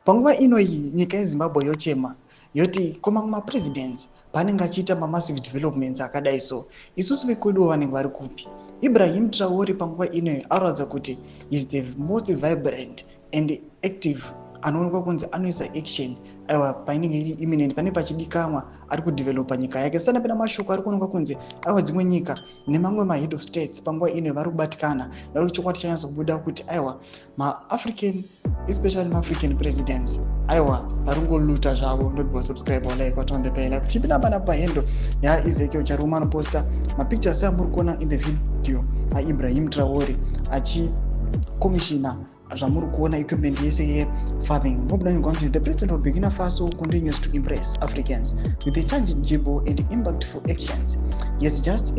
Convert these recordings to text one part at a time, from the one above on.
Panguva ino iyi nyika yeZimbabwe yochema yoti koma mapresidents paanenge achiita mamassive developments akadai so isusu vekweduwo vanenge vari kupi? Ibrahim Traore panguva inoyi aratidza kuti is the most vibrant and active anoonekwa kunzi anoisa action aiwa painenge iri imminent, pane pachidikanwa ari kudhevelopa nyika yake. Saka pena mashoko ari kuonekwa kunzi aiwa dzimwe nyika nemamwe mahead of states panguva inoyi vari kubatikana nekuti chokwadi chanyatsa kubuda kuti aiwa maafrican especially maafrican presidents aiwa vari kungoluta zvavo. Not go subscribe or like what on the pay like chipinda pana pahendo yaEzekiel Charuma anoposta mapictures amuri kuona in the video aIbrahim Traore achikomishina zvamuri kuona equipment yese yefarming. Mobuda nyika the president of Burkina Faso continues to impress Africans with the tangible and impactful actions. He has just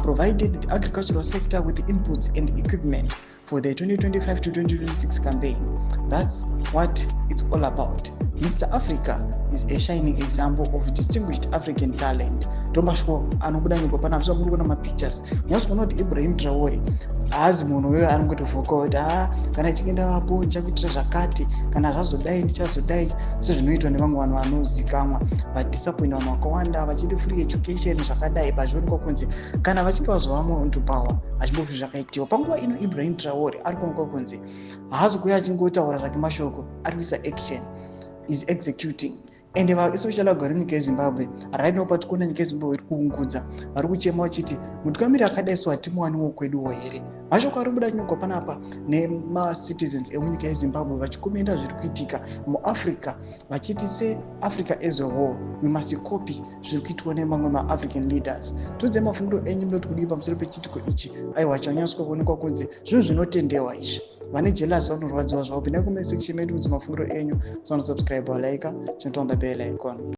provided the agricultural sector with the inputs and equipment for the 2025 to 2026 campaign. That's what it's all about. Mr. Africa is a shining example of distinguished African talent. Tomashko anobuda nyika pana zvisa muri kuona mapictures. Nyasikuona kuti Ibrahim Traore haazi munhu wewe anongotofoka kuti kana chienda vapo ndichakuitira zvakati, kana zvazodai ndichazodai, sezvinoitwa nevamwe vanhu vanozikamwa vadisappointa vanhu vakawanda vachiti free education zvakadai, pazvionekwa kunzi kana vachinge vazovamo into power hachimbofiri zvakaitiwa. Panguva ino Ibrahim Traore ari kuonekwa kunzi haazi kuuya achingotaura zvake mashoko, ari kuisa action, is executing. And especially vagari nyika yeZimbabwe right now patikuona nyika yeZimbabwe iri kuungudza, vari kuchema vachiti mutungamiri akadai so hatimuwaniwo kweduwo here. Mashoko ari kubuda nyika panapa nemacitizens emunyika yeZimbabwe vachikomenda zviri kuitika muAfrica vachiti seAfrica as a whole we must copy zviri kuitwa nemamwe maAfrican leaders. Tudze mafungiro enyu munoti kudii pamusoro pechitiko ichi? Aiwa chanyanyiswa kuonekwa kunzi zvinhu zvinotendewa izvi. Vane jealous vanorwadziwa zvavo. Pinda comment section medu kuti mafungiro enyu. So subscribe or like, turn on the bell icon.